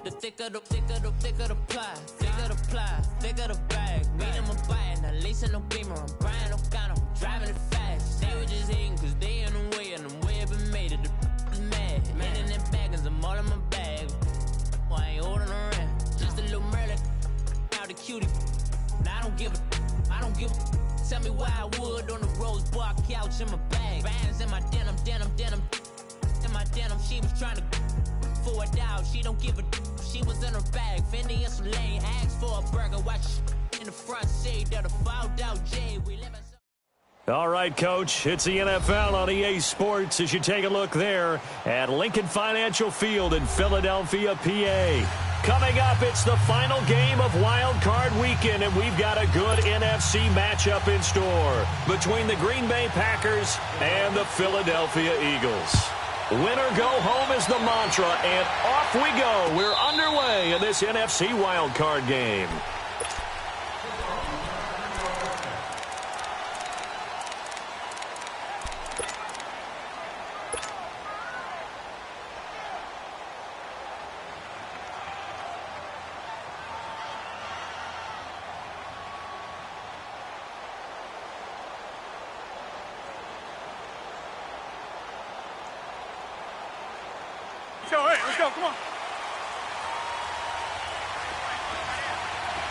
The thicker the pie, thicker the bag. Meet them a buying, at least in no beamer. I'm Brian O'Connor, I'm driving it fast. They were just hating cause they in the way, and the way I've been made it, the is mad. Hitting them baggins, I'm all in my bag. Why I ain't holding around? Just a little Merlin, out the cutie. Now I don't give a. Tell me why I would on the rose bar couch in my bag. Bands in my denim. In my denim, she was trying to for it out. She don't give a. She was in her bag. Fendi and some lane hags for a burger. Watch in the front seat of the fouled out J. We live in. All right, Coach, it's the NFL on EA Sports as you take a look there at Lincoln Financial Field in Philadelphia, PA. Coming up, it's the final game of Wild Card Weekend, and we've got a good NFC matchup in store between the Green Bay Packers and the Philadelphia Eagles. Win or go home is the mantra, and off we go. We're underway in this NFC Wild Card game. Let's go, come on.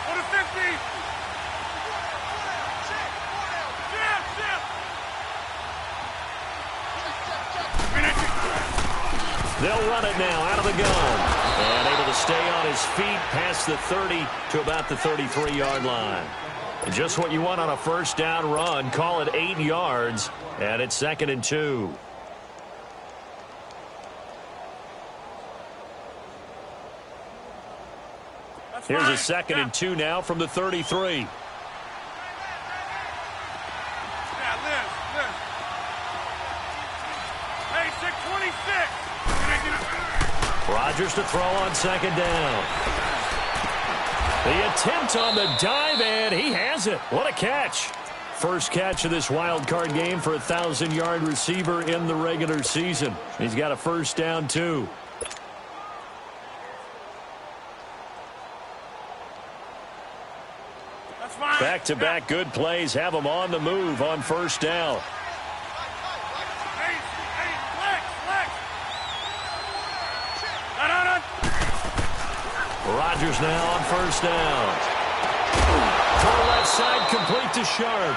Go to 50. They'll run it now out of the gun. And able to stay on his feet past the 30 to about the 33-yard line. And just what you want on a first down run. Call it 8 yards. And it's 2nd and 2. Here's a 2nd and 2 now from the 33. Yeah, Liz. Hey, 626. Rodgers to throw on 2nd down. The attempt on the dive, and he has it. What a catch. First catch of this wild card game for a 1,000-yard receiver in the regular season. He's got a first down, too. Back-to-back good plays have him on the move on first down. Rodgers now on first down. Far left side, complete to Sharp.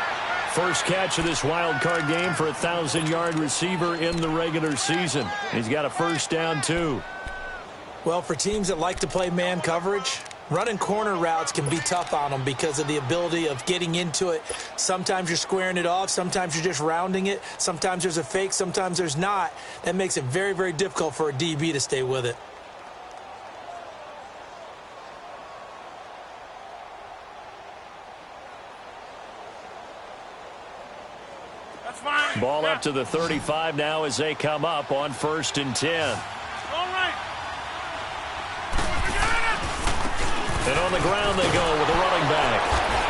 First catch of this wild card game for a 1,000-yard receiver in the regular season. He's got a first down, too. Well, for teams that like to play man coverage, running corner routes can be tough on them because of the ability of getting into it. Sometimes you're squaring it off. Sometimes you're just rounding it. Sometimes there's a fake. Sometimes there's not. That makes it very, very difficult for a DB to stay with it. Ball up to the 35 now as they come up on 1st and 10. All right. And on the ground they go with a running back.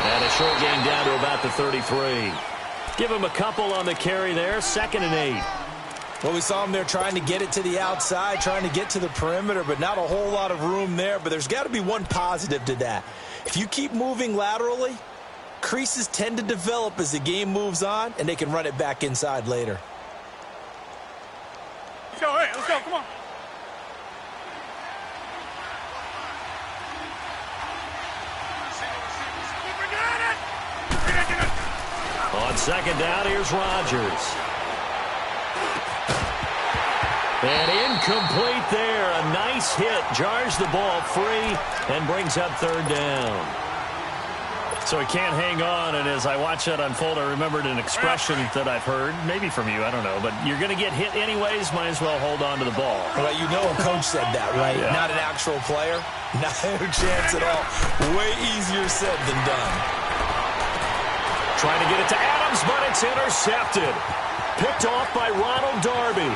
And a short gain down to about the 33. Give him a couple on the carry there. 2nd and 8. Well, we saw him there trying to get it to the outside, trying to get to the perimeter, but not a whole lot of room there. But there's got to be one positive to that. If you keep moving laterally, creases tend to develop as the game moves on, and they can run it back inside later. Let's go, come on. On 2nd down, here's Rodgers. And incomplete there. A nice hit. Jars the ball free and brings up 3rd down. So he can't hang on, and as I watch that unfold, I remembered an expression that I've heard, maybe from you, I don't know, but you're going to get hit anyways, might as well hold on to the ball. Well, you know a coach said that, right? Yeah. Not an actual player. Not a chance at all. Way easier said than done. Trying to get it to Adams, but it's intercepted. Picked off by Ronald Darby.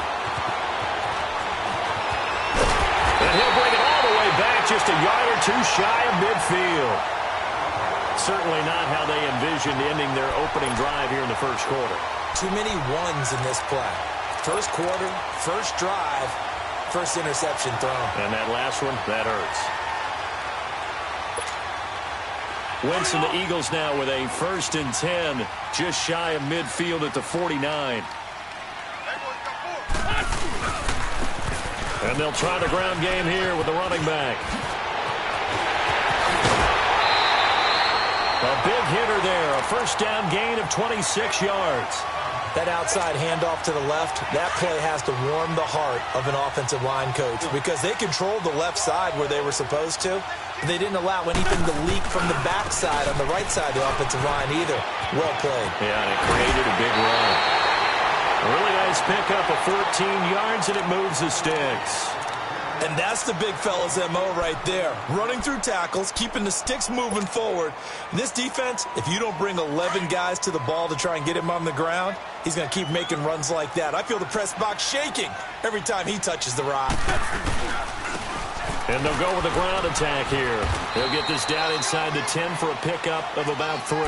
And he'll bring it all the way back, just a yard or two shy of midfield. Certainly not how they envisioned ending their opening drive here in the first quarter. Too many ones in this play. First quarter, first drive, first interception thrown. And that last one, that hurts. Wentz and the Eagles now with a 1st and 10, just shy of midfield at the 49. And they'll try the ground game here with the running back. A big hitter there, a first down gain of 26 yards. That outside handoff to the left, that play has to warm the heart of an offensive line coach because they controlled the left side where they were supposed to. But they didn't allow anything to leak from the backside on the right side of the offensive line either. Well played. Yeah, and it created a big run. A really nice pickup of 14 yards, and it moves the sticks. And that's the big fella's MO right there. Running through tackles, keeping the sticks moving forward. This defense, if you don't bring 11 guys to the ball to try and get him on the ground, he's going to keep making runs like that. I feel the press box shaking every time he touches the rock. And they'll go with the ground attack here. They'll get this down inside the 10 for a pickup of about 3.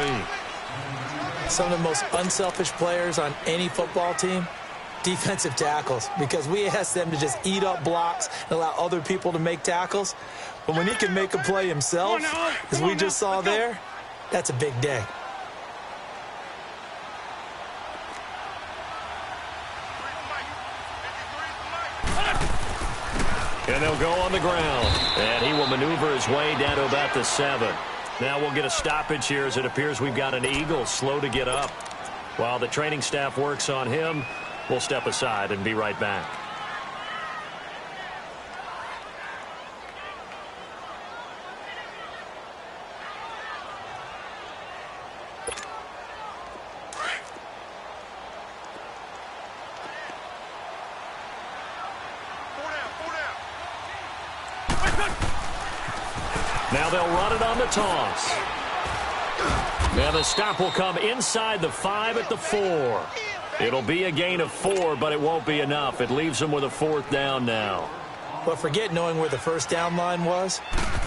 Some of the most unselfish players on any football team, defensive tackles, because we ask them to just eat up blocks and allow other people to make tackles. But when he can make a play himself, as we just saw there, that's a big day. And they'll go on the ground. And he will maneuver his way down to about the 7. Now we'll get a stoppage here as it appears we've got an Eagle slow to get up. While the training staff works on him, we'll step aside and be right back. Now they'll run it on the toss. Now the stop will come inside the 5 at the 4. It'll be a gain of 4, but it won't be enough. It leaves them with a 4th down now. But forget knowing where the first down line was.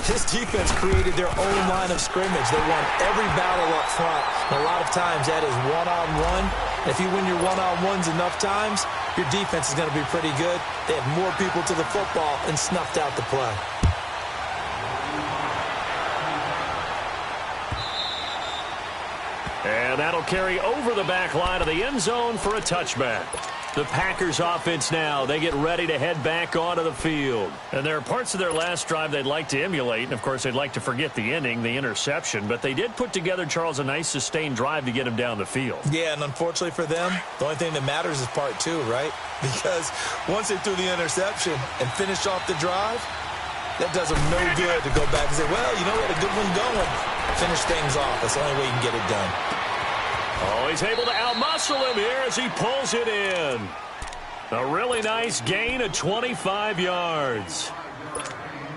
This defense created their own line of scrimmage. They won every battle up front. And a lot of times that is one-on-one. If you win your one-on-ones enough times, your defense is going to be pretty good. They had more people to the football and snuffed out the play. And that'll carry over the back line of the end zone for a touchback. The Packers offense now, they get ready to head back onto the field. And there are parts of their last drive they'd like to emulate. And, of course, they'd like to forget the inning, the interception. But they did put together, Charles, a nice sustained drive to get him down the field. Yeah, and unfortunately for them, the only thing that matters is part 2, right? Because once they threw the interception and finished off the drive, that does them no good to go back and say, well, you know, we had a good one going. Finish things off. That's the only way you can get it done. Oh, he's able to outmuscle him here as he pulls it in. A really nice gain of 25 yards.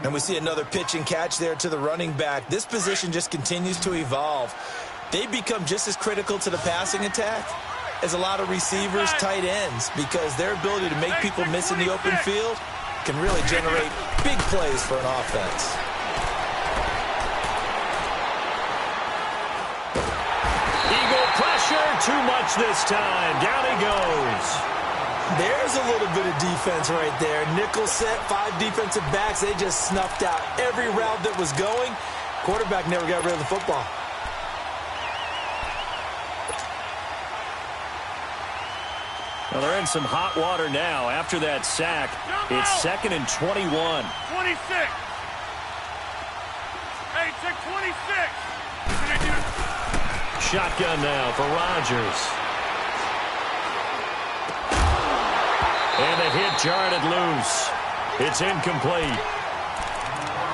And we see another pitch and catch there to the running back. This position just continues to evolve. They become just as critical to the passing attack as a lot of receivers, tight ends, because their ability to make people miss in the open field can really generate big plays for an offense. Eagle pressure, too much this time. Down he goes. There's a little bit of defense right there. Nickel set, 5 defensive backs. They just snuffed out every route that was going. Quarterback never got rid of the football. Well, they're in some hot water now. After that sack, it's 2nd and 21. 26. Hey, check 26. Shotgun now for Rodgers. And the hit jarred it loose. It's incomplete.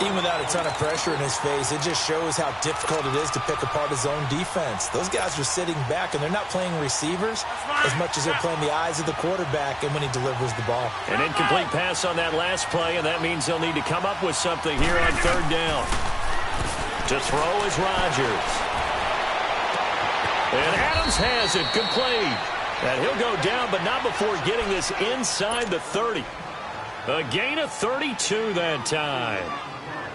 Even without a ton of pressure in his face, it just shows how difficult it is to pick apart his own defense. Those guys are sitting back, and they're not playing receivers as much as they're playing the eyes of the quarterback and when he delivers the ball. An incomplete pass on that last play, and that means they'll need to come up with something here on 3rd down. To throw is Rodgers. And Adams has it, complete. And he'll go down, but not before getting this inside the 30. A gain of 32 that time.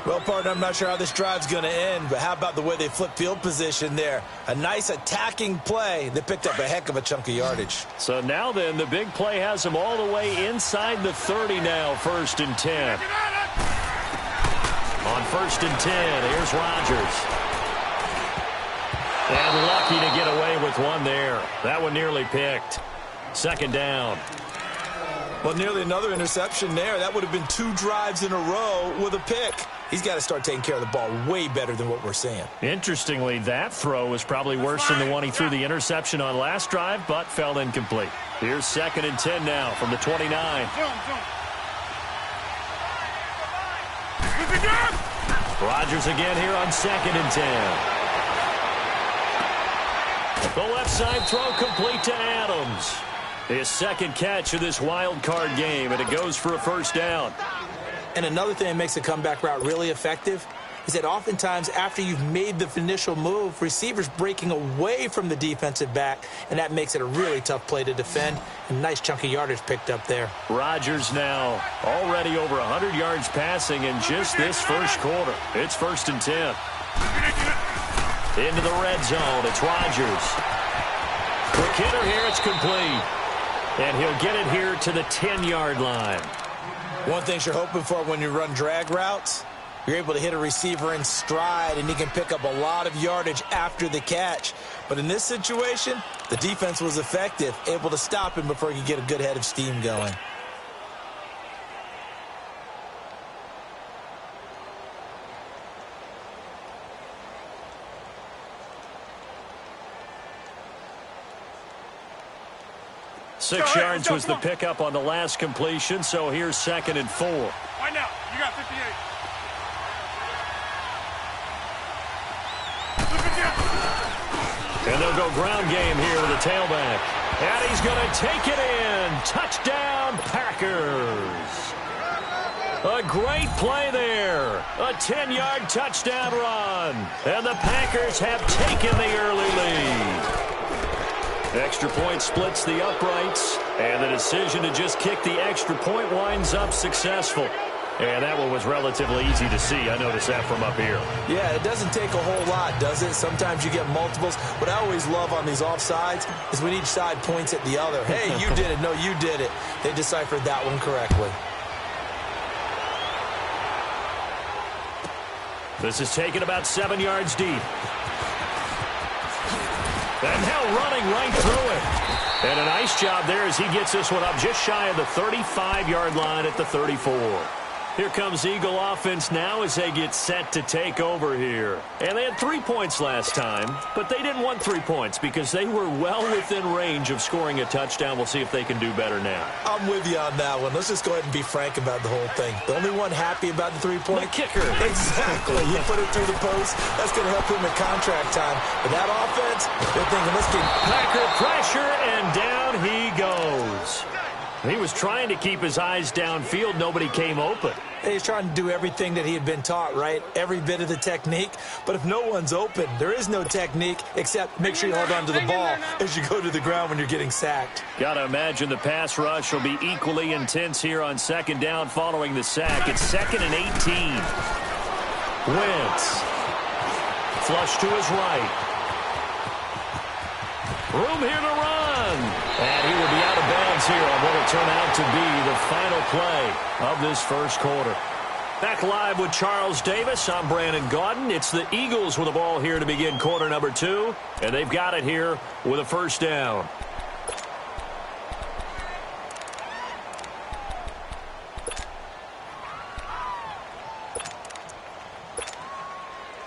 Well, partner, I'm not sure how this drive's going to end, but how about the way they flip field position there? A nice attacking play that picked up a heck of a chunk of yardage. So now then, the big play has them all the way inside the 30 now, 1st and 10. On 1st and 10, here's Rodgers. And lucky to get away with one there. That one nearly picked. 2nd down. Well, nearly another interception there. That would have been 2 drives in a row with a pick. He's got to start taking care of the ball way better than what we're seeing. Interestingly, that throw was probably worse than the one he threw the interception on last drive, but fell incomplete. Here's 2nd and 10 now from the 29. Rodgers again here on 2nd and 10. The left side throw complete to Adams. His 2nd catch of this wild card game, and it goes for a 1st down. And another thing that makes a comeback route really effective is that oftentimes after you've made the initial move, receivers breaking away from the defensive back, and that makes it a really tough play to defend. A nice chunk of yardage picked up there. Rodgers now already over 100 yards passing in just this 1st quarter. It's 1st and 10. Into the red zone. It's Rodgers. Quick hitter here. It's complete. And he'll get it here to the 10-yard line. One thing you're hoping for when you run drag routes, you're able to hit a receiver in stride, and he can pick up a lot of yardage after the catch. But in this situation, the defense was effective, able to stop him before he could get a good head of steam going. Six yards was the pickup on the last completion, so here's 2nd and 4. Right now, you got 58. And they'll go ground game here with a tailback. And he's going to take it in. Touchdown, Packers. A great play there. A 10-yard touchdown run. And the Packers have taken the early lead. Extra point splits the uprights, and the decision to just kick the extra point winds up successful. And that one was relatively easy to see. I noticed that from up here. Yeah, it doesn't take a whole lot, does it? Sometimes you get multiples. What I always love on these offsides is when each side points at the other. Hey, you did it. No, you did it. They deciphered that one correctly. This is taken about 7 yards deep. And now running right through it. And a nice job there as he gets this one up just shy of the 35-yard line at the 34. Here comes Eagle offense now as they get set to take over here. And they had 3 points last time, but they didn't want 3 points because they were well within range of scoring a touchdown. We'll see if they can do better now. I'm with you on that one. Let's just go ahead and be frank about the whole thing. The only one happy about the 3-point? The kicker. Exactly. You put it through the post. That's going to help him at contract time. But that offense, they're thinking, let's get Packer pressure, and down he goes. He was trying to keep his eyes downfield. Nobody came open. He's trying to do everything that he had been taught, right? Every bit of the technique. But if no one's open, there is no technique except make sure you hold on to the ball as you go to the ground when you're getting sacked. Got to imagine the pass rush will be equally intense here on 2nd down following the sack. It's 2nd and 18. Wentz. Flush to his right. Room here to run. And he will be out of bounds here on what will turn out to be the final play of this 1st quarter. Back live with Charles Davis. I'm Brandon Gaudin. It's the Eagles with the ball here to begin quarter number 2. And they've got it here with a 1st down.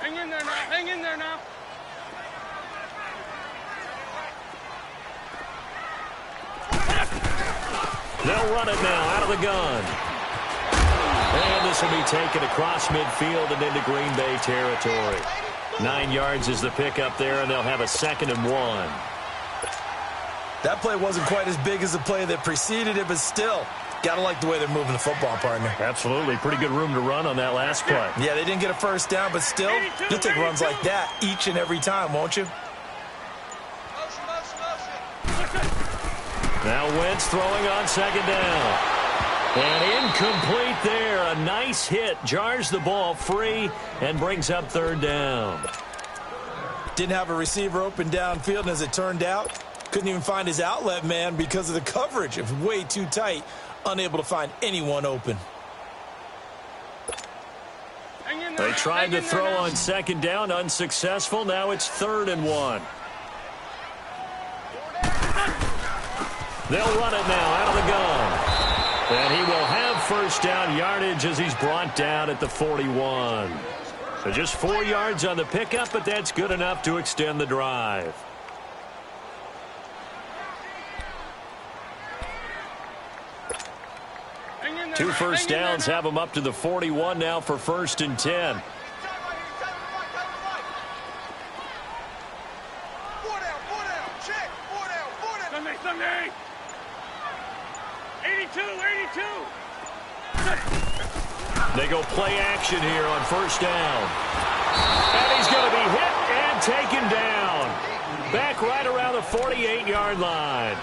Hang in there now. Hang in there now. They'll run it now out of the gun. And this will be taken across midfield and into Green Bay territory. 9 yards is the pickup there, and they'll have a 2nd and 1. That play wasn't quite as big as the play that preceded it, but still, gotta like the way they're moving the football, partner. Absolutely. Pretty good room to run on that last play. Yeah, they didn't get a 1st down, but still, you'll take runs like that each and every time, won't you? Now Wentz throwing on 2nd down. And incomplete there. a nice hit, jars the ball free, and brings up third down. Didn't have a receiver open downfield, and as it turned out, couldn't even find his outlet man because of the coverage. It was way too tight, unable to find anyone open. They tried to throw on second down, unsuccessful. Now it's 3rd and 1. They'll run it now out of the gun. And he will have first down yardage as he's brought down at the 41. So just 4 yards on the pickup, but that's good enough to extend the drive. Two first downs have him up to the 41 now for 1st and 10. Sunday. 82. They go play action here on 1st down. And he's going to be hit and taken down. Back right around the 48-yard line.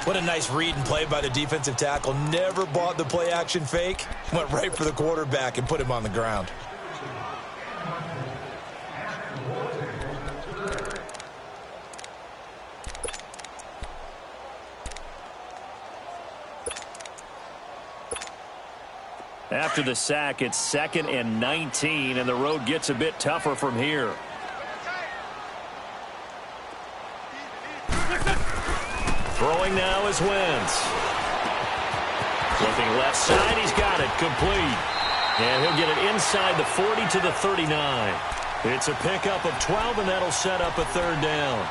What a nice read and play by the defensive tackle. Never bought the play action fake. Went right for the quarterback and put him on the ground. After the sack, it's 2nd and 19, and the road gets a bit tougher from here. Throwing now is Wentz. Looking left side, he's got it, complete. And he'll get it inside the 40 to the 39. It's a pickup of 12, and that'll set up a 3rd down.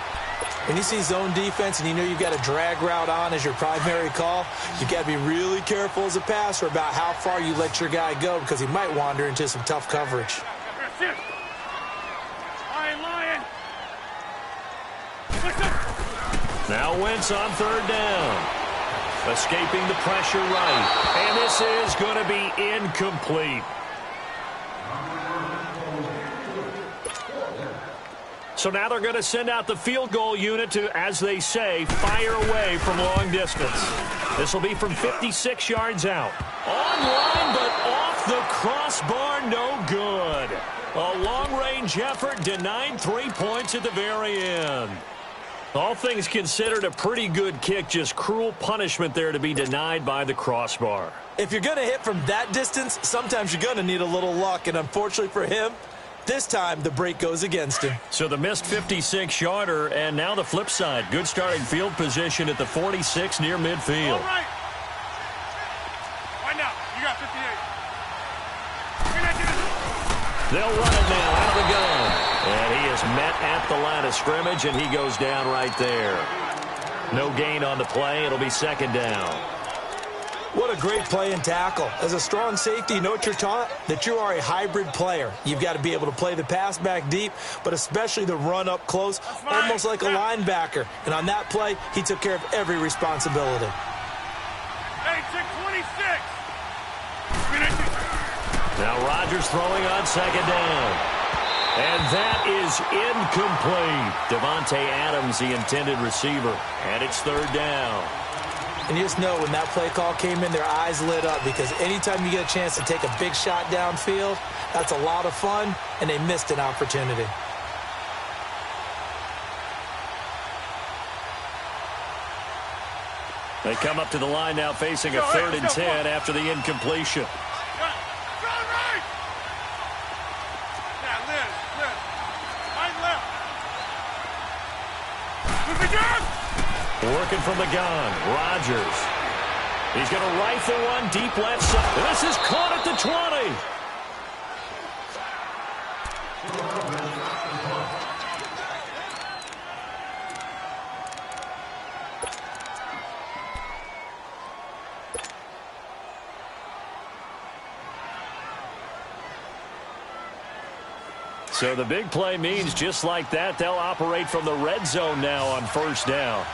When you see zone defense and you know you've got a drag route on as your primary call, you've got to be really careful as a passer about how far you let your guy go because he might wander into some tough coverage. Now Wentz on 3rd down. Escaping the pressure right. And this is going to be incomplete. So now they're going to send out the field goal unit to, as they say, fire away from long distance. This will be from 56 yards out. Online, but off the crossbar, no good. A long-range effort denied 3 points at the very end. All things considered, a pretty good kick, just cruel punishment there to be denied by the crossbar. If you're going to hit from that distance, sometimes you're going to need a little luck, and unfortunately for him, this time the break goes against him. So the missed 56-yarder, and now the flip side. Good starting field position at the 46 near midfield. All right. Right now, you got 58. They'll run it now out of the gun. And he is met at the line of scrimmage, and he goes down right there. No gain on the play. It'll be 2nd down. What a great play and tackle. As a strong safety, you know what you're taught? That you are a hybrid player. You've got to be able to play the pass back deep, but especially the run up close, almost like a linebacker. And on that play, he took care of every responsibility. Hey, 626. Now Rodgers throwing on 2nd down. And that is incomplete. Devontae Adams, the intended receiver. And it's 3rd down. And you just know when that play call came in, their eyes lit up because anytime you get a chance to take a big shot downfield, that's a lot of fun, and they missed an opportunity. They come up to the line now facing a 3rd and 10 after the incompletion. Working from the gun, Rodgers. He's going to rifle one deep left side. This is caught at the 20. So the big play means just like that, they'll operate from the red zone now on 1st down.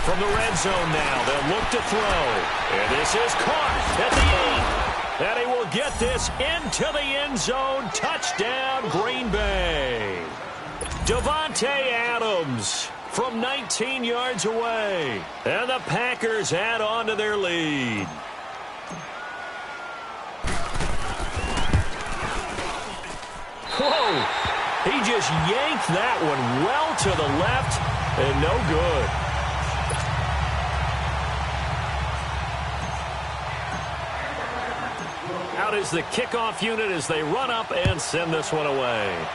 From the red zone now, they'll look to throw. And this is caught at the 8. And he will get this into the end zone. Touchdown, Green Bay. Davante Adams from 19 yards away. And the Packers add on to their lead. Whoa! He just yanked that one well to the left and no good. Out is the kickoff unit as they run up and send this one away.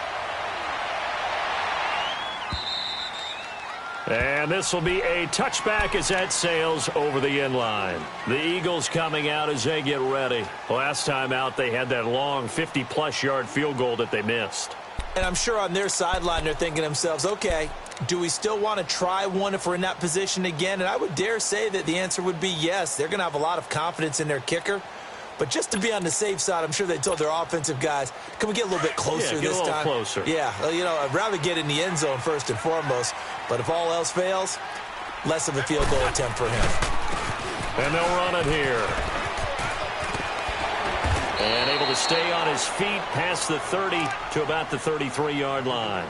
And this will be a touchback as that sails over the end line. The Eagles coming out as they get ready. Last time out, they had that long 50-plus yard field goal that they missed. And I'm sure on their sideline they're thinking to themselves, okay, do we still want to try one if we're in that position again? And I would dare say that the answer would be yes. They're going to have a lot of confidence in their kicker. But just to be on the safe side, I'm sure they told their offensive guys, can we get a little bit closer this time? Get a little closer. Yeah, you know, I'd rather get in the end zone first and foremost. But if all else fails, less of a field goal attempt for him. And they'll run it here. And able to stay on his feet past the 30 to about the 33-yard line.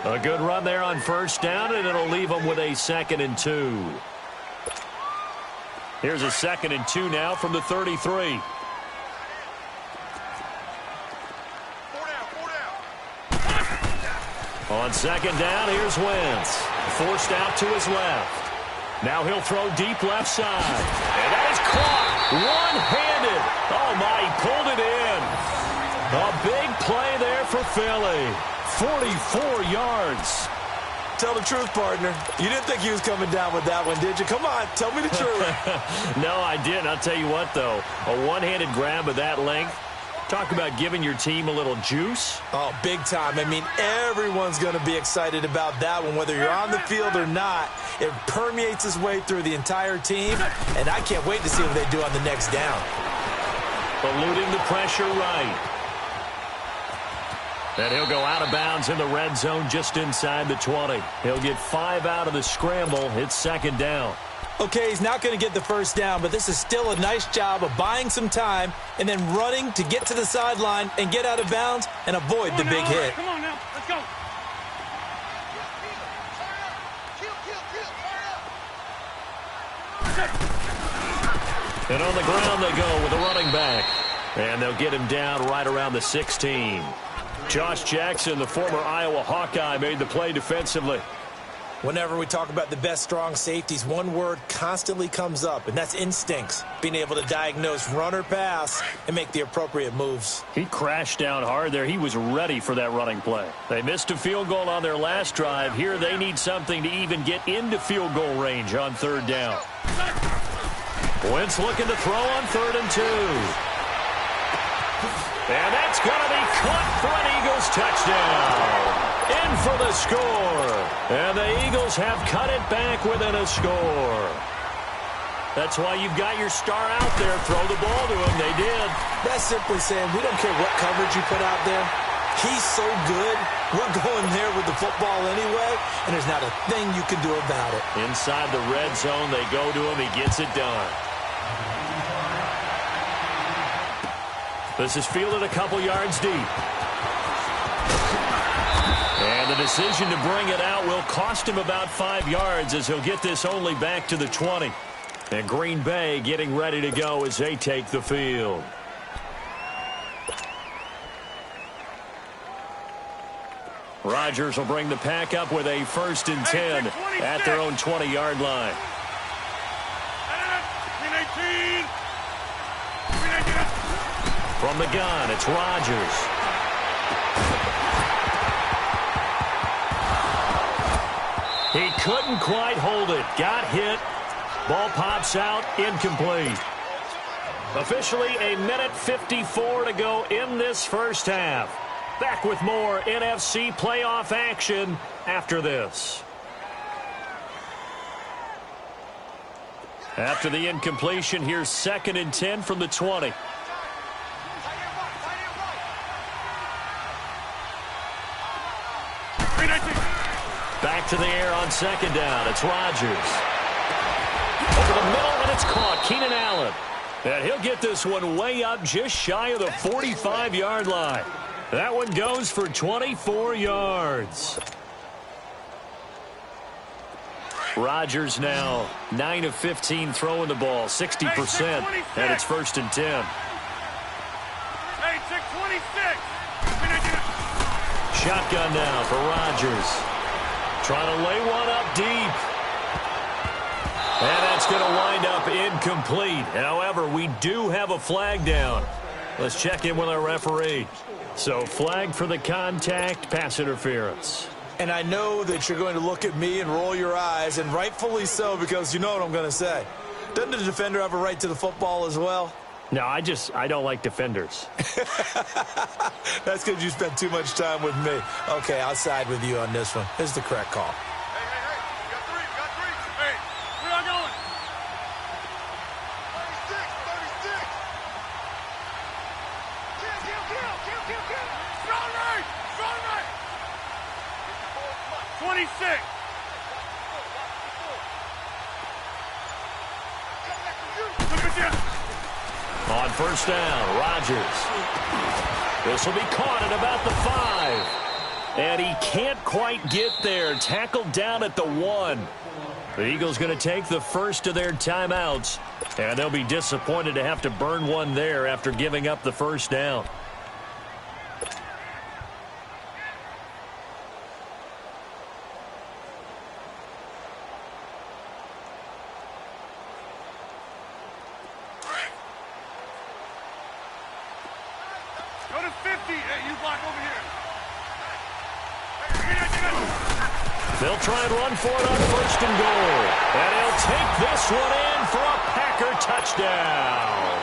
A good run there on first down, and it'll leave them with a 2nd and 2. Here's a 2nd and 2 now from the 33. On 2nd down, here's Wentz. Forced out to his left. Now he'll throw deep left side. And that is caught. One-handed. Oh, my, he pulled it in. A big play there for Philly. 44 yards. Tell the truth, partner. You didn't think he was coming down with that one, did you? Come on, tell me the truth. No, I didn't. I'll tell you what, though. A one-handed grab of that length. Talk about giving your team a little juice. Oh, big time. I mean, everyone's going to be excited about that one, whether you're on the field or not. It permeates its way through the entire team, and I can't wait to see what they do on the next down. Eluding the pressure right. And he'll go out of bounds in the red zone just inside the 20. He'll get 5 out of the scramble. It's 2nd down. Okay, he's not going to get the first down, but this is still a nice job of buying some time and then running to get to the sideline and get out of bounds and avoid the big hit. Come on now, let's go. And on the ground they go with a running back. And they'll get him down right around the 16. Josh Jackson, the former Iowa Hawkeye, made the play defensively. Whenever we talk about the best strong safeties, one word constantly comes up, and that's instincts. Being able to diagnose run or pass and make the appropriate moves. He crashed down hard there. He was ready for that running play. They missed a field goal on their last drive. Here they need something to even get into field goal range on 3rd down. Wentz looking to throw on 3rd and 2. And that's going to be caught for an Eagles touchdown. In for the score. And the Eagles have cut it back within a score. That's why you've got your star out there. Throw the ball to him. They did. That's simply saying we don't care what coverage you put out there. He's so good. We're going there with the football anyway, and there's not a thing you can do about it. Inside the red zone, they go to him. He gets it done. This is fielded a couple yards deep. And the decision to bring it out will cost him about 5 yards as he'll get this only back to the 20. And Green Bay getting ready to go as they take the field. Rodgers will bring the pack up with a 1st and 10 at their own 20-yard line. From the gun, it's Rodgers. He couldn't quite hold it. Got hit. Ball pops out. Incomplete. Officially a minute 54 to go in this first half. Back with more NFC playoff action after this. After the incompletion, here's 2nd and 10 from the 20. Back to the air on 2nd down. It's Rodgers. Over the middle, and it's caught. Keenan Allen. And he'll get this one way up just shy of the 45-yard line. That one goes for 24 yards. Rodgers now 9 of 15 throwing the ball, 60%, and it's 1st and 10. Hey, 626. Shotgun now for Rodgers. Trying to lay one up deep. And that's going to wind up incomplete. However, we do have a flag down. Let's check in with our referee. So, flag for the contact, pass interference. And I know that you're going to look at me and roll your eyes, and rightfully so, because you know what I'm going to say. Doesn't the defender have a right to the football as well? No, I don't like defenders. That's because you spent too much time with me. Okay, I'll side with you on this one. This is the correct call. Hey, you got three. Hey, where y'all going? 36. Kill. Strong right. 26. Look at you. On 1st down, Rodgers. This will be caught at about the 5. And he can't quite get there. Tackled down at the 1. The Eagles going to take the first of their timeouts. And they'll be disappointed to have to burn one there after giving up the 1st down. Go to 50. Hey, you block over here. They'll try and run for it on 1st and goal. And he'll take this one in for a Packer touchdown.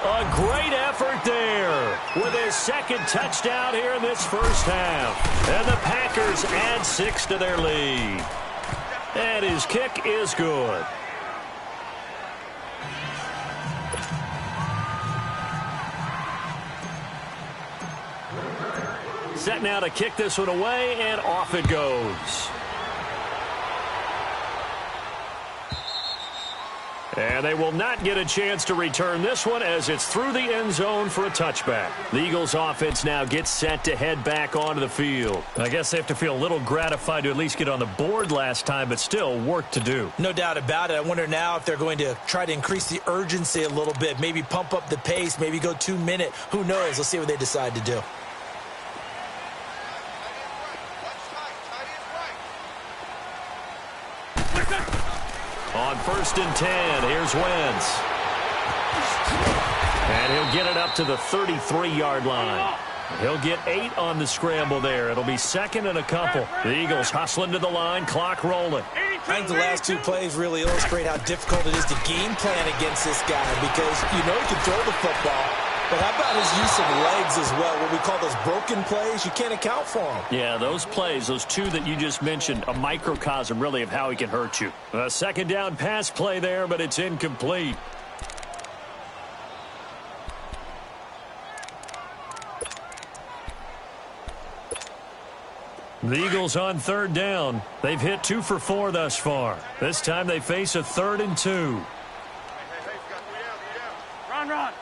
A great effort there with his 2nd touchdown here in this 1st half. And the Packers add 6 to their lead. And his kick is good. Set now to kick this one away, and off it goes. And they will not get a chance to return this one as it's through the end zone for a touchback. The Eagles offense now gets set to head back onto the field. I guess they have to feel a little gratified to at least get on the board last time, but still work to do. No doubt about it. I wonder now if they're going to try to increase the urgency a little bit, maybe pump up the pace, maybe go 2-minute. Who knows? Let's see what they decide to do. On 1st and 10, here's Wentz. And he'll get it up to the 33-yard line. He'll get 8 on the scramble there. It'll be 2nd and a couple. The Eagles hustling to the line, clock rolling. I think the last 2 plays really illustrate how difficult it is to game plan against this guy because you know he can throw the football. But how about his use of legs as well? What we call those broken plays, you can't account for them. Yeah, those plays, those 2 that you just mentioned, a microcosm really of how he can hurt you. A 2nd down pass play there, but it's incomplete. The Eagles on 3rd down. They've hit 2 for 4 thus far. This time they face a 3rd and 2. Run.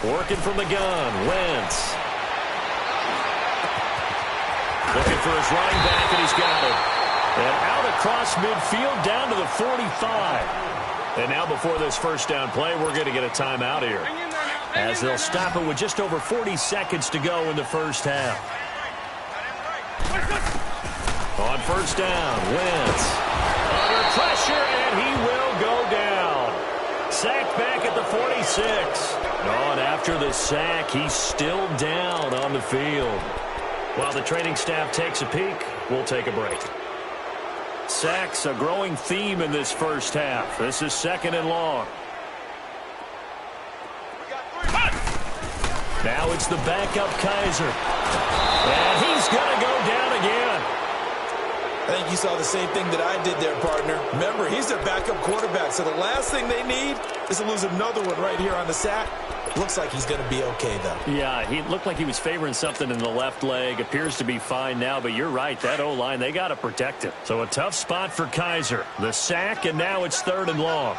Working from the gun, Wentz. Looking for his running back, and he's got it. And out across midfield, down to the 45. And now before this 1st down play, we're going to get a timeout here, as they'll stop it with just over 40 seconds to go in the 1st half. On 1st down, Wentz. Under pressure, and he will go down. Sacked back at the 46. And after the sack, he's still down on the field. While the training staff takes a peek, we'll take a break. Sacks, a growing theme in this 1st half. This is 2nd and long. Now it's the backup Kaiser. And he's going to go down again. I think you saw the same thing that I did there, partner. Remember, he's their backup quarterback, so the last thing they need is to lose another one right here on the sack. Looks like he's going to be okay, though. Yeah, he looked like he was favoring something in the left leg. Appears to be fine now, but you're right. That O-line, they got to protect him. So a tough spot for Kaiser. The sack, and now it's 3rd and long.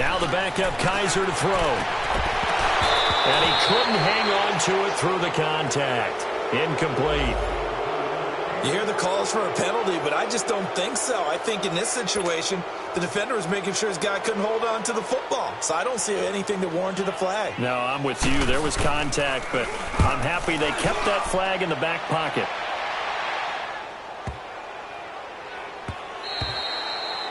Now the backup Kaiser to throw. And he couldn't hang on to it through the contact. Incomplete. You hear the calls for a penalty, but I just don't think so. I think in this situation, the defender was making sure his guy couldn't hold on to the football. So I don't see anything that warranted a flag. No, I'm with you. There was contact, but I'm happy they kept that flag in the back pocket.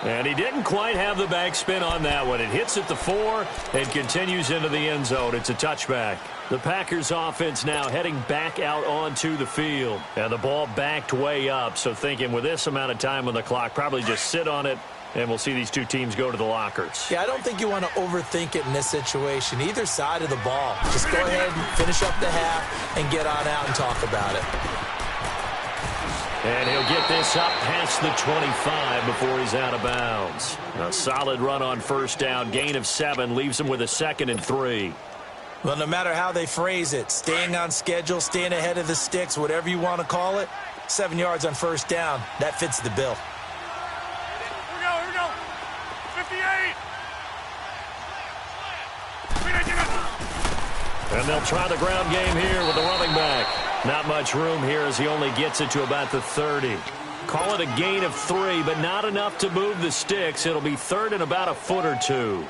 And he didn't quite have the backspin on that one. It hits at the 4 and continues into the end zone. It's a touchback. The Packers offense now heading back out onto the field. And the ball backed way up. So thinking with this amount of time on the clock, probably just sit on it, and we'll see these two teams go to the lockers. Yeah, I don't think you want to overthink it in this situation. Either side of the ball. Just go ahead and finish up the half and get on out and talk about it. And he'll get this up past the 25 before he's out of bounds. A solid run on first down. Gain of 7 leaves him with a 2nd and 3. Well, no matter how they phrase it, staying on schedule, staying ahead of the sticks, whatever you want to call it, 7 yards on first down, that fits the bill. Here we go. 58. And they'll try the ground game here with the running back. Not much room here as he only gets it to about the 30. Call it a gain of 3, but not enough to move the sticks. It'll be 3rd and about a foot or 2.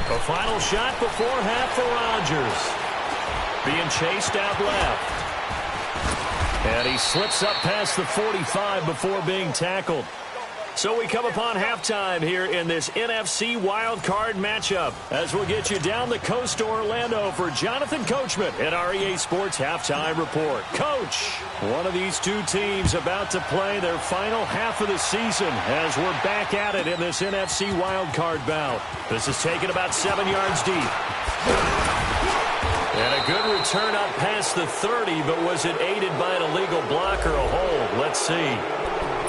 A final shot before half for Rodgers. Being chased out left. And he slips up past the 45 before being tackled. So we come upon halftime here in this NFC wildcard matchup as we'll get you down the coast to Orlando for Jonathan Coachman at our EA Sports Halftime Report. Coach, one of these two teams about to play their final half of the season as we're back at it in this NFC wildcard bout. This is taken about 7 yards deep. And a good return up past the 30, but was it aided by an illegal block or a hold? Let's see.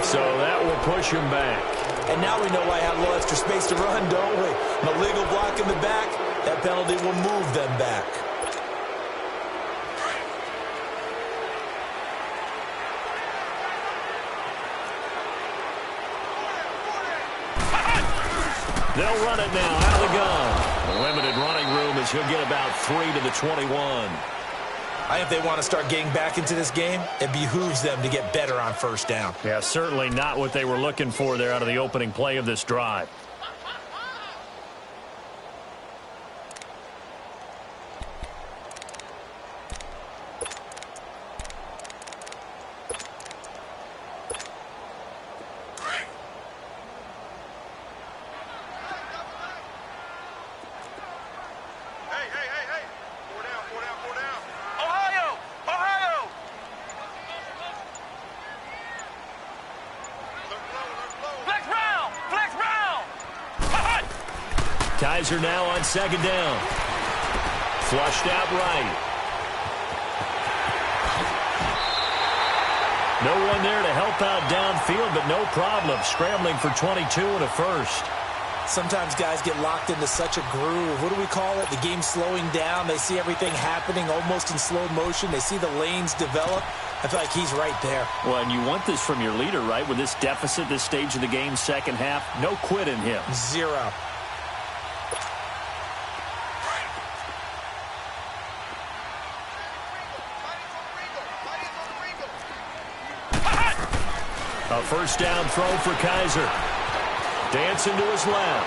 So that will push him back. And now we know why I have a little extra space to run, don't we? An illegal block in the back, that penalty will move them back. They'll run it now out of the gun. A limited running room as he'll get about 3 to the 21. I think if they want to start getting back into this game, it behooves them to get better on first down. Yeah, certainly not what they were looking for there out of the opening play of this drive. Kaiser now on second down. Flushed out right. No one there to help out downfield, but no problem. Scrambling for 22 and a first. Sometimes guys get locked into such a groove. What do we call it? The game's slowing down. They see everything happening almost in slow motion. They see the lanes develop. I feel like he's right there. Well, and you want this from your leader, right? With this deficit, this stage of the game, second half, no quit in him. 0. A first down throw for Kaiser. Dancing to his left.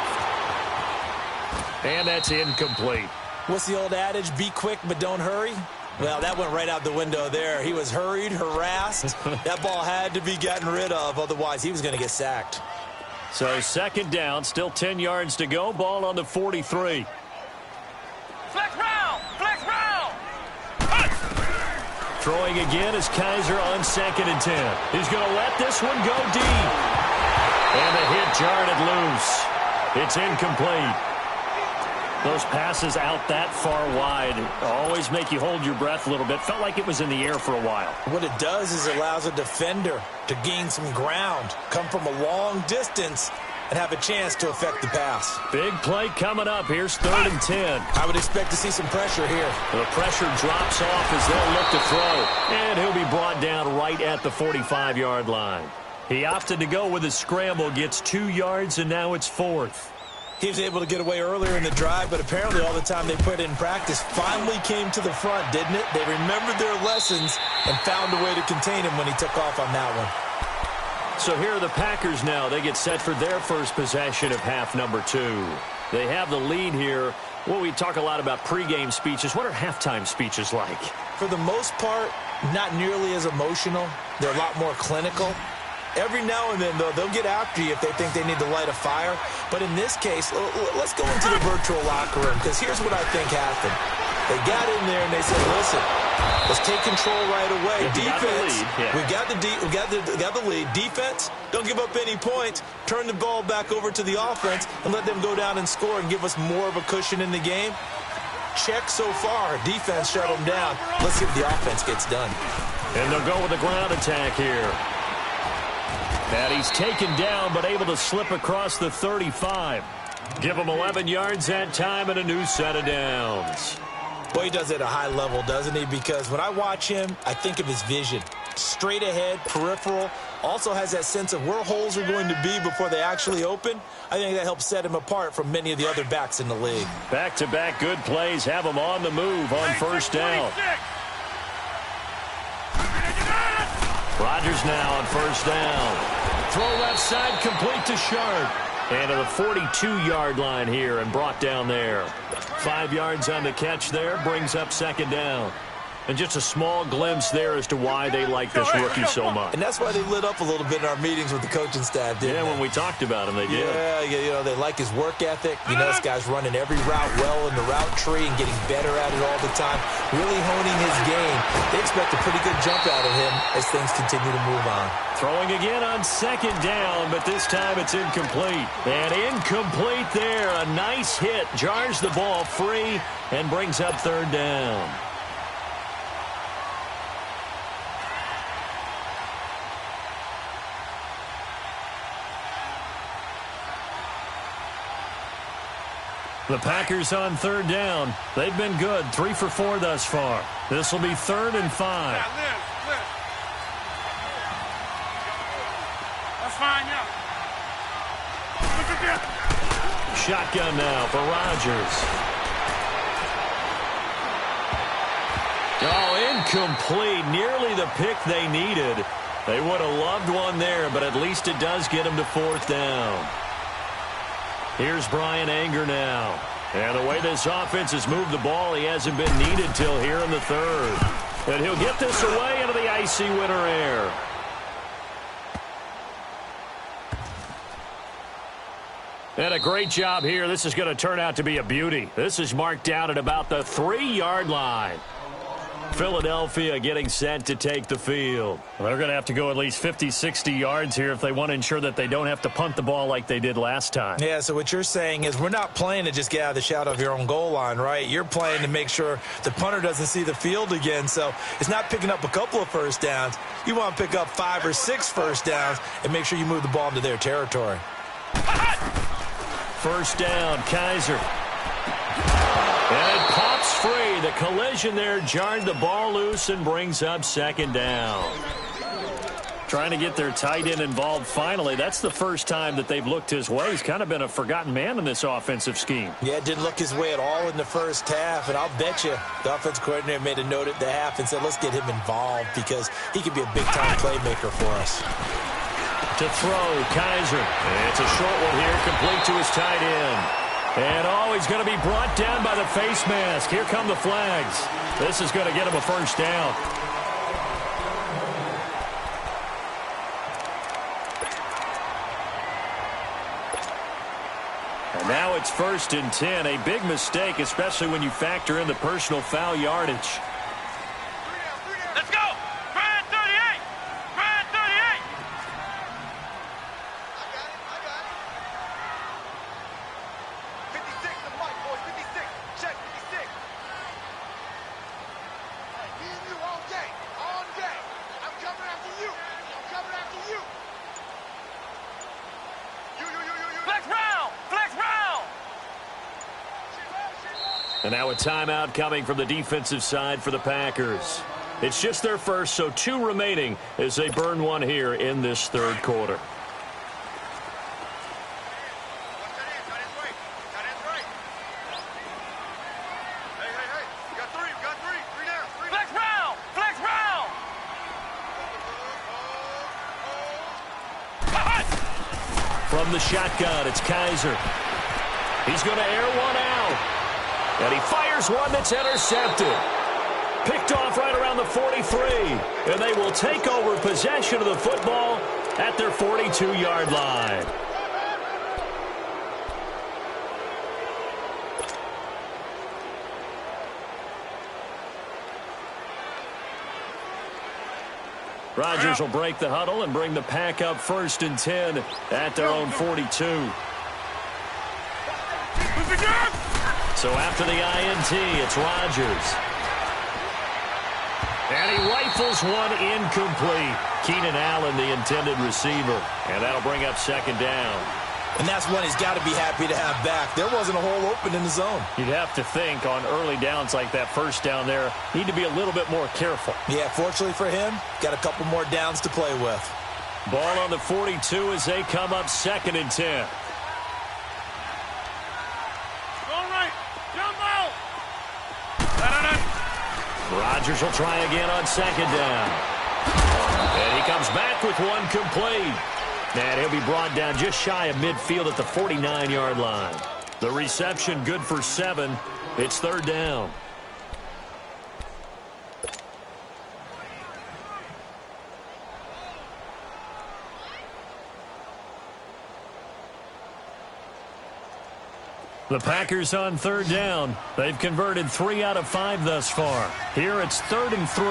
And that's incomplete. What's the old adage? Be quick, but don't hurry. Well, that went right out the window there. He was hurried, harassed. That ball had to be gotten rid of. Otherwise, he was going to get sacked. So second down, still 10 yards to go. Ball on the 43. Flex round! Flex round! Throwing again is Kaiser on 2nd and 10. He's going to let this one go deep. And the hit jarred it loose. It's incomplete. Those passes out that far wide always make you hold your breath a little bit. Felt like it was in the air for a while. What it does is it allows a defender to gain some ground, come from a long distance, and have a chance to affect the pass. Big play coming up. Here's 3rd and 10. I would expect to see some pressure here. The pressure drops off as they'll look to throw. And he'll be brought down right at the 45-yard line. He opted to go with a scramble, gets 2 yards, and now it's 4th. He was able to get away earlier in the drive, but apparently all the time they put in practice finally came to the front, didn't it? They remembered their lessons and found a way to contain him when he took off on that one. So here are the Packers now. They get set for their first possession of half number 2. They have the lead here. Well, we talk a lot about pregame speeches. What are halftime speeches like? For the most part, not nearly as emotional. They're a lot more clinical. Every now and then, though, they'll get after you if they think they need to light a fire. But in this case, let's go into the virtual locker room, because here's what I think happened. They got in there and they said, listen, let's take control right away. Defense, we got the lead. Defense, don't give up any points. Turn the ball back over to the offense and let them go down and score and give us more of a cushion in the game. Check so far. Defense shut them down. Let's see if the offense gets done. And they'll go with the ground attack here. And he's taken down, but able to slip across the 35. Give him 11 yards that time and a new set of downs. Boy, he does it at a high level, doesn't he? Because when I watch him, I think of his vision. Straight ahead, peripheral. Also has that sense of where holes are going to be before they actually open. I think that helps set him apart from many of the other backs in the league. Back-to-back good plays have him on the move on first down. Rodgers now on first down. Throw left side, complete to Sharp. And to the 42-yard line here and brought down there. 5 yards on the catch there, brings up second down. And just a small glimpse there as to why they like this rookie so much. And that's why they lit up a little bit in our meetings with the coaching staff, didn't they? Yeah, when we talked about him, they did. Yeah, you know, they like his work ethic. You know, this guy's running every route well in the route tree and getting better at it all the time, really honing his game. They expect a pretty good jump out of him as things continue to move on. Throwing again on second down, but this time it's incomplete. And incomplete there. A nice hit. Jars the ball free and brings up third down. The Packers on third down. They've been good. 3 for 4 thus far. This will be 3rd and 5. That's fine, yeah. Look at that. Shotgun now for Rodgers. Oh, incomplete. Nearly the pick they needed. They would have loved one there, but at least it does get them to 4th down. Here's Brian Anger now. And the way this offense has moved the ball, he hasn't been needed till here in the 3rd. And he'll get this away into the icy winter air. And a great job here. This is going to turn out to be a beauty. This is marked down at about the 3-yard line. Philadelphia getting set to take the field. Well, they're going to have to go at least 50, 60 yards here if they want to ensure that they don't have to punt the ball like they did last time. Yeah, so what you're saying is we're not playing to just get out of the shadow of your own goal line, right? You're playing to make sure the punter doesn't see the field again. So it's not picking up a couple of first downs. You want to pick up 5 or 6 first downs and make sure you move the ball into their territory. First down, Kaiser. And it pops free. The collision there jarred the ball loose and brings up second down. Trying to get their tight end involved finally. That's the first time that they've looked his way. He's kind of been a forgotten man in this offensive scheme. Yeah, it didn't look his way at all in the first half. And I'll bet you the offensive coordinator made a note at the half and said, let's get him involved because he could be a big-time playmaker for us. To throw, Kaiser. And it's a short one here, complete to his tight end. And, oh, he's going to be brought down by the face mask. Here come the flags. This is going to get him a first down. And now it's 1st and 10. A big mistake, especially when you factor in the personal foul yardage. Let's go! Brian 38! Brian 38! I got it. 56, the mic, boys. 56. Check 56. Hey, me and you all day. All day. I'm coming after you. I'm coming after you. You. And now a timeout coming from the defensive side for the Packers. It's just their first, so 2 remaining as they burn one here in this third quarter. From the shotgun, it's Kaiser. He's going to air one out. And he fires one that's intercepted. Picked off right around the 43. And they will take over possession of the football at their 42-yard line. Rodgers will break the huddle and bring the pack up 1st and 10 at their own 42. So after the INT, it's Rodgers. And he rifles one incomplete. Keenan Allen, the intended receiver. And that'll bring up 2nd down. And that's one he's got to be happy to have back. There wasn't a hole open in the zone. You'd have to think on early downs like that, 1st down there, need to be a little bit more careful. Yeah, fortunately for him, got a couple more downs to play with. Ball on the 42 as they come up 2nd and 10. Rodgers will try again on 2nd down. And he comes back with one complete. And he'll be brought down just shy of midfield at the 49-yard line. The reception good for 7. It's 3rd down. The Packers on 3rd down. They've converted 3 out of 5 thus far. Here it's 3rd and 3.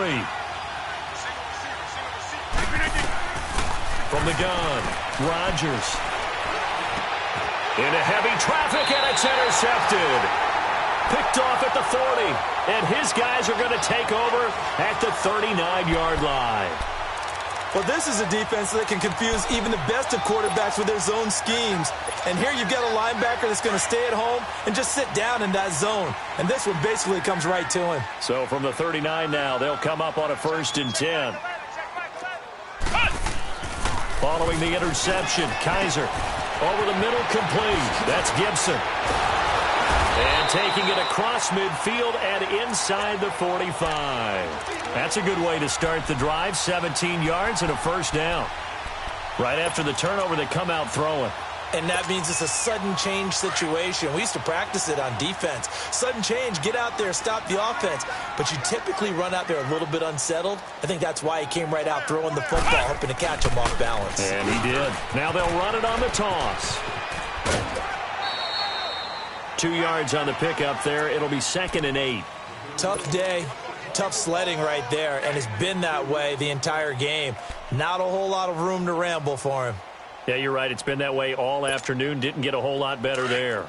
From the gun, Rodgers. Into heavy traffic, and it's intercepted. Picked off at the 40, and his guys are going to take over at the 39-yard line. Well, this is a defense that can confuse even the best of quarterbacks with their zone schemes. And here you've got a linebacker that's going to stay at home and just sit down in that zone. And this one basically comes right to him. So from the 39 now, they'll come up on a 1st and 10. Following the interception, Kaiser over the middle, complete. That's Gibson. And taking it across midfield and inside the 45. That's a good way to start the drive. 17 yards and a 1st down. Right after the turnover, they come out throwing. And that means it's a sudden change situation. We used to practice it on defense. Sudden change, get out there, stop the offense. But you typically run out there a little bit unsettled. I think that's why he came right out throwing the football, hoping to catch him off balance. And he did. Now they'll run it on the toss. 2 yards on the pickup there. It'll be 2nd and 8. Tough day. Tough sledding right there, and it's been that way the entire game. Not a whole lot of room to ramble for him. Yeah, you're right. It's been that way all afternoon. Didn't get a whole lot better there.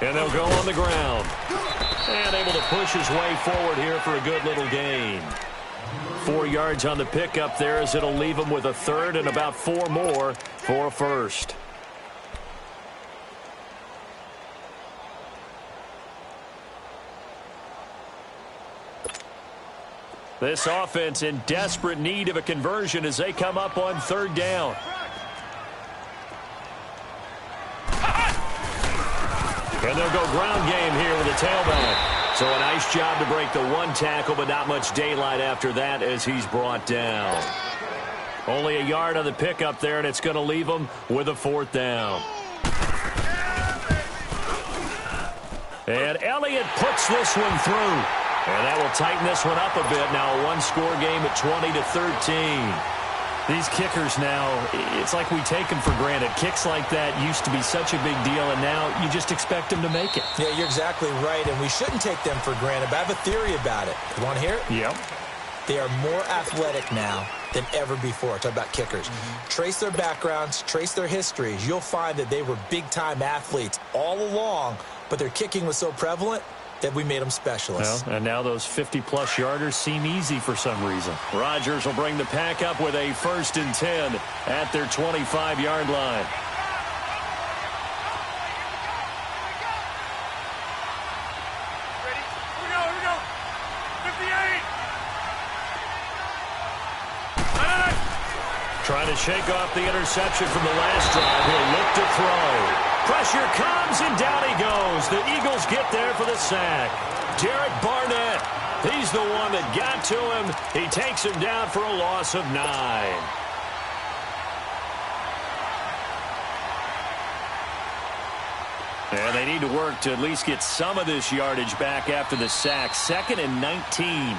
And they'll go on the ground. And able to push his way forward here for a good little gain. 4 yards on the pickup there as it'll leave him with a 3rd and about 4 more for a 1st. This offense in desperate need of a conversion as they come up on 3rd down. And they'll go ground game here with a tailback. So a nice job to break the 1 tackle, but not much daylight after that as he's brought down. Only a yard on the pickup there, and it's going to leave him with a 4th down. And Elliott puts this one through. And that will tighten this one up a bit. Now a 1-score game at 20-13. These kickers now, it's like we take them for granted. Kicks like that used to be such a big deal, and now you just expect them to make it. Yeah, you're exactly right, and we shouldn't take them for granted. But I have a theory about it. You want to hear it? Yep. They are more athletic now than ever before. Talk about kickers. Trace their backgrounds, trace their histories. You'll find that they were big-time athletes all along, but their kicking was so prevalent, that we made them specialists. Well, and now those 50-plus yarders seem easy for some reason. Rodgers will bring the pack up with a 1st and 10 at their 25-yard line. Trying to shake off the interception from the last drive. He'll look to throw. Pressure comes, and down he goes. The Eagles get there for the sack. Derek Barnett, he's the one that got to him. He takes him down for a loss of 9. And they need to work to at least get some of this yardage back after the sack. 2nd and 19.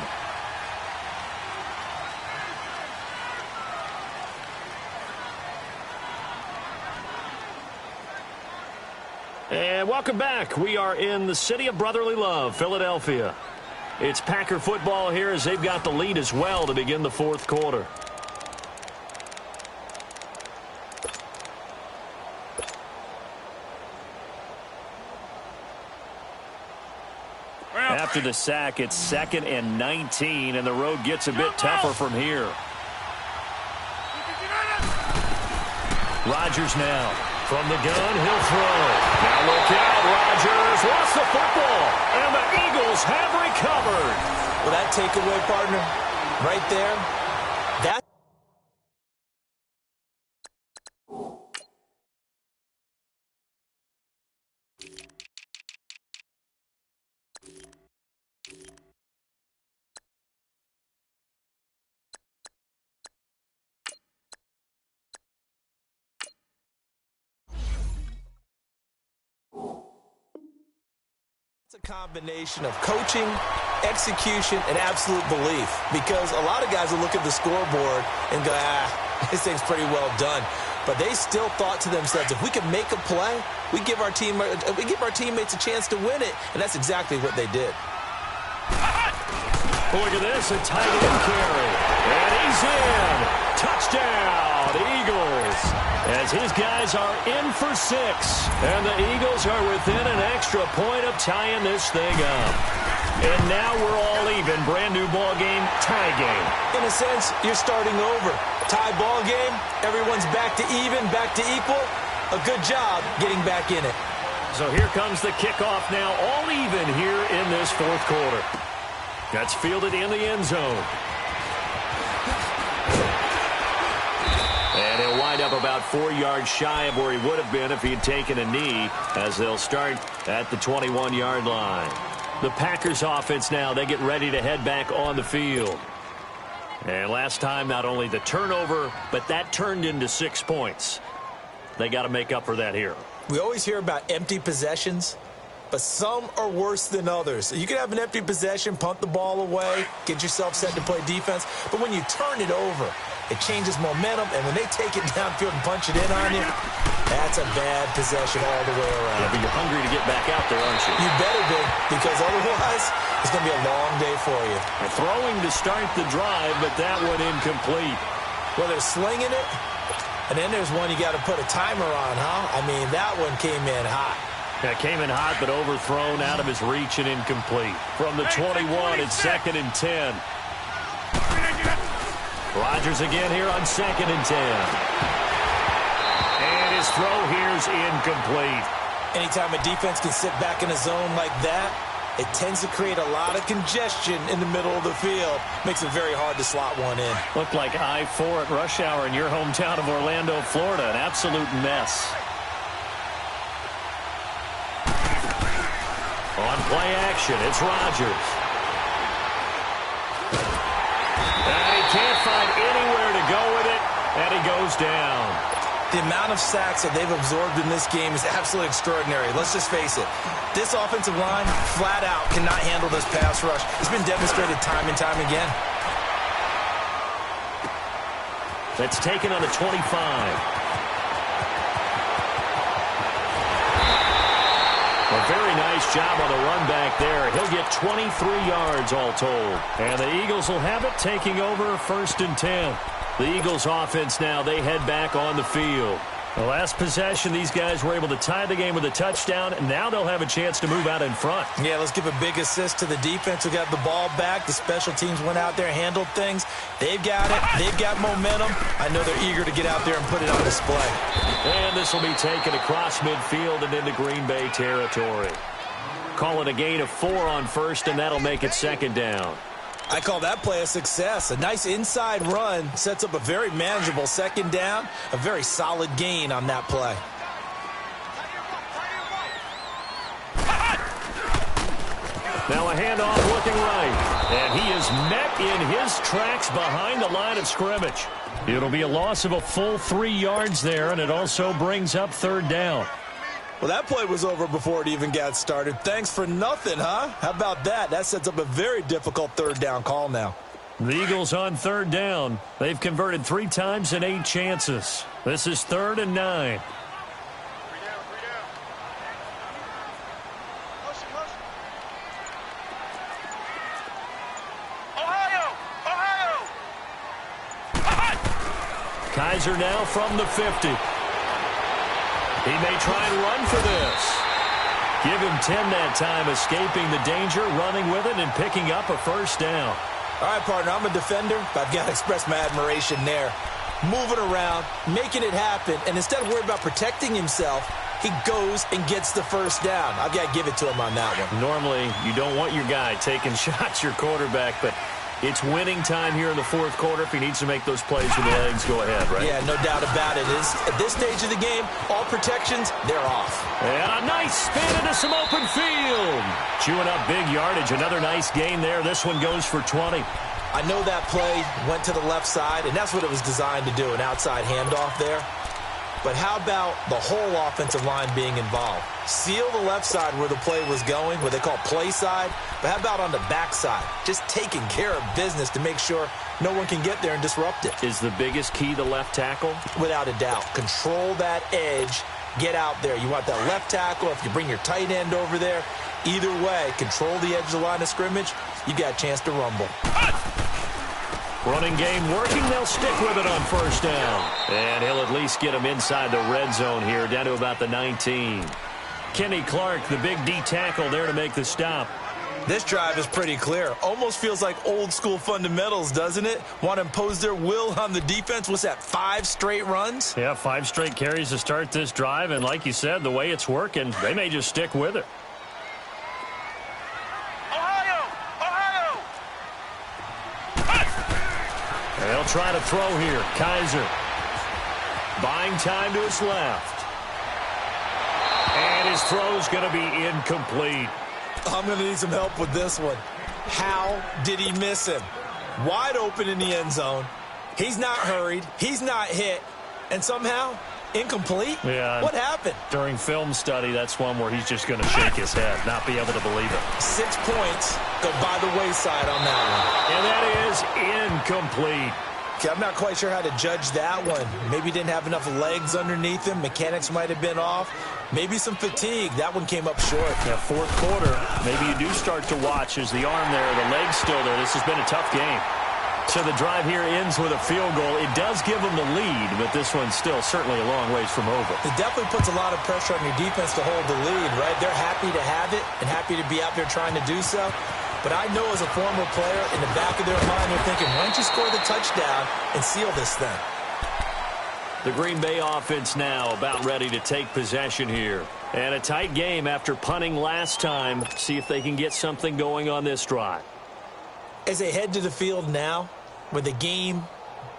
And welcome back. We are in the city of brotherly love, Philadelphia. It's Packer football here as they've got the lead as well to begin the 4th quarter. After the sack, it's 2nd and 19, and the road gets a bit tougher from here. Rodgers now. From the gun, he'll throw. Now look out, Rodgers lost the football, and the Eagles have recovered. Well, that takeaway, partner, right there, that. It's a combination of coaching, execution, and absolute belief. Because a lot of guys will look at the scoreboard and go, this thing's pretty well done. But they still thought to themselves, if we can make a play, we give our teammates a chance to win it. And that's exactly what they did. Look at this, a tight end carry. And he's in. Touchdown, Eagles. As his guys are in for 6. And the Eagles are within an extra point of tying this thing up. And now we're all even. Brand new ball game, tie game. In a sense, you're starting over. Tie ball game, everyone's back to even, back to equal. A good job getting back in it. So here comes the kickoff now, all even here in this 4th quarter. That's fielded in the end zone. And he'll wind up about 4 yards shy of where he would have been if he had taken a knee, as they'll start at the 21-yard line. The Packers offense now, they get ready to head back on the field. And last time, not only the turnover, but that turned into 6 points. They got to make up for that here. We always hear about empty possessions, but some are worse than others. You can have an empty possession, punt the ball away, get yourself set to play defense, but when you turn it over, it changes momentum, and when they take it downfield and punch it in on you, that's a bad possession all the way around. Yeah, but you're hungry to get back out there, aren't you? You better be, because otherwise it's going to be a long day for you. And throwing to start the drive, but that one incomplete. Well, they're slinging it, and then there's one you got to put a timer on, huh? I mean, that one came in hot. Yeah, came in hot, but overthrown out of his reach and incomplete. From the 21, it's 2nd and 10. Rodgers again here on 2nd and 10. And his throw here's incomplete. Anytime a defense can sit back in a zone like that, it tends to create a lot of congestion in the middle of the field. Makes it very hard to slot one in. Looked like I-4 at rush hour in your hometown of Orlando, Florida. An absolute mess. On play action, it's Rodgers. And he can't find anywhere to go with it, and he goes down. The amount of sacks that they've absorbed in this game is absolutely extraordinary. Let's just face it. This offensive line, flat out, cannot handle this pass rush. It's been demonstrated time and time again. That's taken on the 25. A very nice job on the run back there. He'll get 23 yards all told. And the Eagles will have it, taking over 1st and 10. The Eagles offense now, they head back on the field. The last possession, these guys were able to tie the game with a touchdown, and now they'll have a chance to move out in front. Yeah, let's give a big assist to the defense who got the ball back. The special teams went out there, handled things. They've got it. They've got momentum. I know they're eager to get out there and put it on display. And this will be taken across midfield and into Green Bay territory. Call it a gain of 4 on first, and that'll make it second down. I call that play a success. A nice inside run sets up a very manageable second down. A very solid gain on that play. Now a handoff looking right. And he is met in his tracks behind the line of scrimmage. It'll be a loss of a full 3 yards there, and it also brings up third down. Well, that play was over before it even got started. Thanks for nothing, huh? How about that? That sets up a very difficult third down call now. The Eagles on third down. They've converted 3 times in 8 chances. This is 3rd and 9. Kaiser now from the 50. He may try and run for this. Give him 10 that time, escaping the danger, running with it, and picking up a first down. All right, partner, I'm a defender, but I've got to express my admiration there. Moving around, making it happen, and instead of worrying about protecting himself, he goes and gets the first down. I've got to give it to him on that one. Normally, you don't want your guy taking shots, your quarterback, but it's winning time here in the 4th quarter if he needs to make those plays when the legs go ahead, right? Yeah, no doubt about it. At this stage of the game, all protections, they're off. And a nice spin into some open field. Chewing up big yardage. Another nice gain there. This one goes for 20. I know that play went to the left side, and that's what it was designed to do, an outside handoff there. But how about the whole offensive line being involved? Seal the left side where the play was going, what they call play side. But how about on the back side? Just taking care of business to make sure no one can get there and disrupt it. Is the biggest key the left tackle? Without a doubt. Control that edge. Get out there. You want that left tackle. If you bring your tight end over there, either way, control the edge of the line of scrimmage, you got a chance to rumble. Running game working. They'll stick with it on first down. And he'll at least get him inside the red zone here, down to about the 19. Kenny Clark, the big D tackle there to make the stop. This drive is pretty clear. Almost feels like old school fundamentals, doesn't it? Want to impose their will on the defense. What's that, 5 straight runs? Yeah, 5 straight carries to start this drive. And like you said, the way it's working, they may just stick with it. They'll try to throw here. Kaiser buying time to his left. And his throw's going to be incomplete. I'm going to need some help with this one. How did he miss him? Wide open in the end zone. He's not hurried. He's not hit. And somehow, incomplete? Yeah. What happened? During film study, that's one where he's just going to shake his head, not be able to believe it. 6 points go by the wayside on that one. And that is incomplete. Okay, I'm not quite sure how to judge that one. Maybe he didn't have enough legs underneath him. Mechanics might have been off. Maybe some fatigue. That one came up short. Yeah, 4th quarter, maybe you do start to watch as the arm there, the leg's still there. This has been a tough game. So the drive here ends with a field goal. It does give them the lead, but this one's still certainly a long ways from over. It definitely puts a lot of pressure on your defense to hold the lead, right? They're happy to have it and happy to be out there trying to do so. But I know as a former player, in the back of their mind, they're thinking, why don't you score the touchdown and seal this thing? The Green Bay offense now about ready to take possession here. And a tight game after punting last time. See if they can get something going on this drive. As they head to the field now, with the game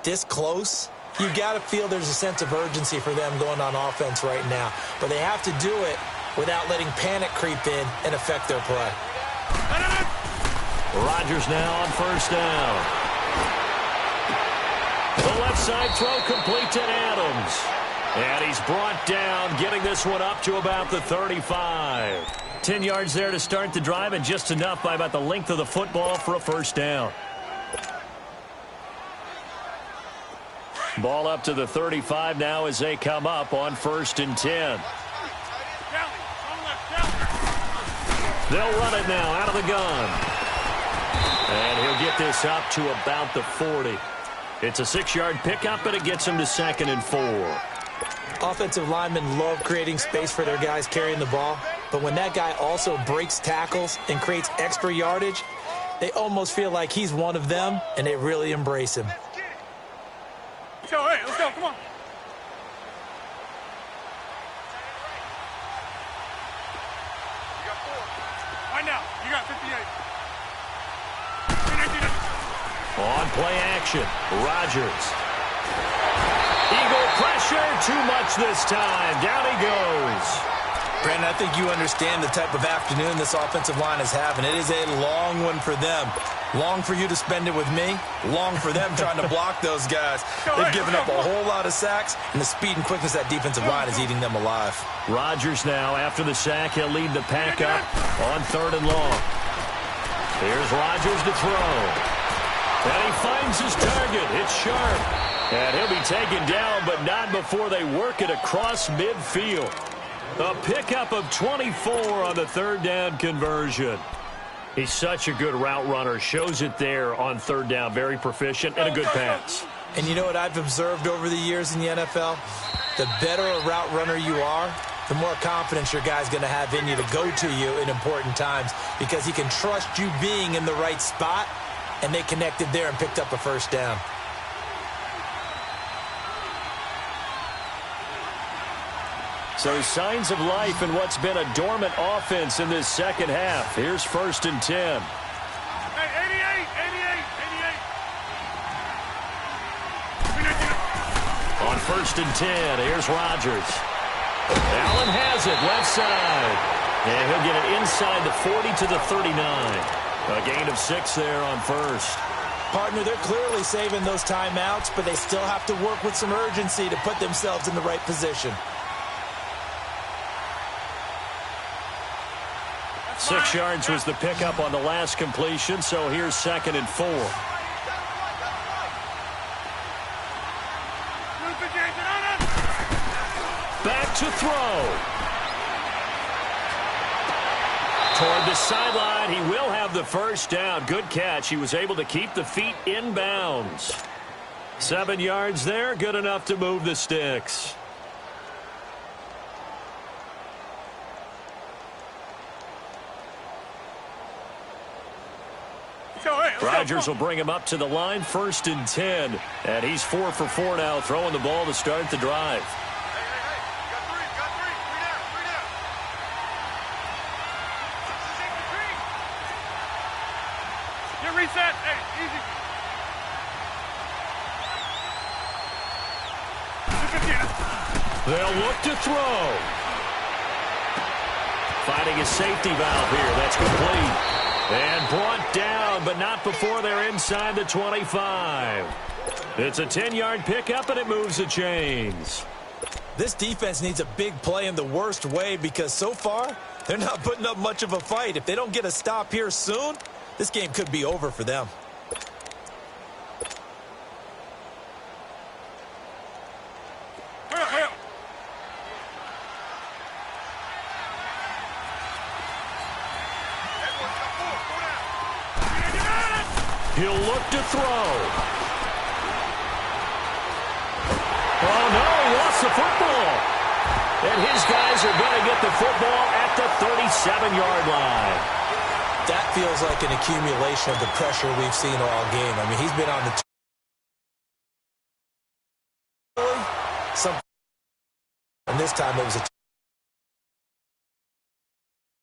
this close, you got to feel there's a sense of urgency for them going on offense right now. But they have to do it without letting panic creep in and affect their play. Rodgers now on first down. The left side throw complete to Adams. And he's brought down, getting this one up to about the 35. 10 yards there to start the drive, and just enough by about the length of the football for a first down. Ball up to the 35 now as they come up on 1st and 10. They'll run it now out of the gun. And he'll get this up to about the 40. It's a 6-yard pickup, and it gets him to 2nd and 4. Offensive linemen love creating space for their guys carrying the ball, but when that guy also breaks tackles and creates extra yardage, they almost feel like he's one of them, and they really embrace him. So, hey, let's go, come on. You got 4. Right now, you got 58. On play action, Rodgers. Eagle pressure, too much this time. Down he goes. Brandon, I think you understand the type of afternoon this offensive line is having. It is a long one for them. Long for you to spend it with me. Long for them trying to block those guys. They've given up a whole lot of sacks, and the speed and quickness of that defensive line is eating them alive. Rodgers now, after the sack, he'll lead the pack up on 3rd and long. Here's Rodgers to throw. And he finds his target. It's sharp. And he'll be taken down, but not before they work it across midfield. A pickup of 24 on the 3rd down conversion. He's such a good route runner. Shows it there on 3rd down. Very proficient and a good pass. And you know what I've observed over the years in the NFL? The better a route runner you are, the more confidence your guy's going to have in you to go to you in important times because he can trust you being in the right spot, and they connected there and picked up a 1st down. So signs of life in what's been a dormant offense in this second half. Here's 1st and 10. Hey, 88. On 1st and 10, here's Rodgers. Allen has it, left side. And he'll get it inside the 40 to the 39. A gain of 6 there on 1st. Partner, they're clearly saving those timeouts, but they still have to work with some urgency to put themselves in the right position. 6 yards was the pickup on the last completion, so here's 2nd and 4. Back to throw. Toward the sideline, he will have the 1st down. Good catch. He was able to keep the feet in bounds. 7 yards there, good enough to move the sticks. Rodgers will bring him up to the line, 1st and 10. And he's 4 for 4 now, throwing the ball to start the drive. Got 3 down. Get reset. Hey, easy. 15. They'll look to throw. Finding a safety valve here. That's complete. And brought down, but not before they're inside the 25. It's a 10-yard pickup, and it moves the chains. This defense needs a big play in the worst way because so far, they're not putting up much of a fight. If they don't get a stop here soon, this game could be over for them. He'll look to throw. Oh, no, he lost the football. And his guys are going to get the football at the 37-yard line. That feels like an accumulation of the pressure we've seen all game. I mean, he's been on the... And this time it was a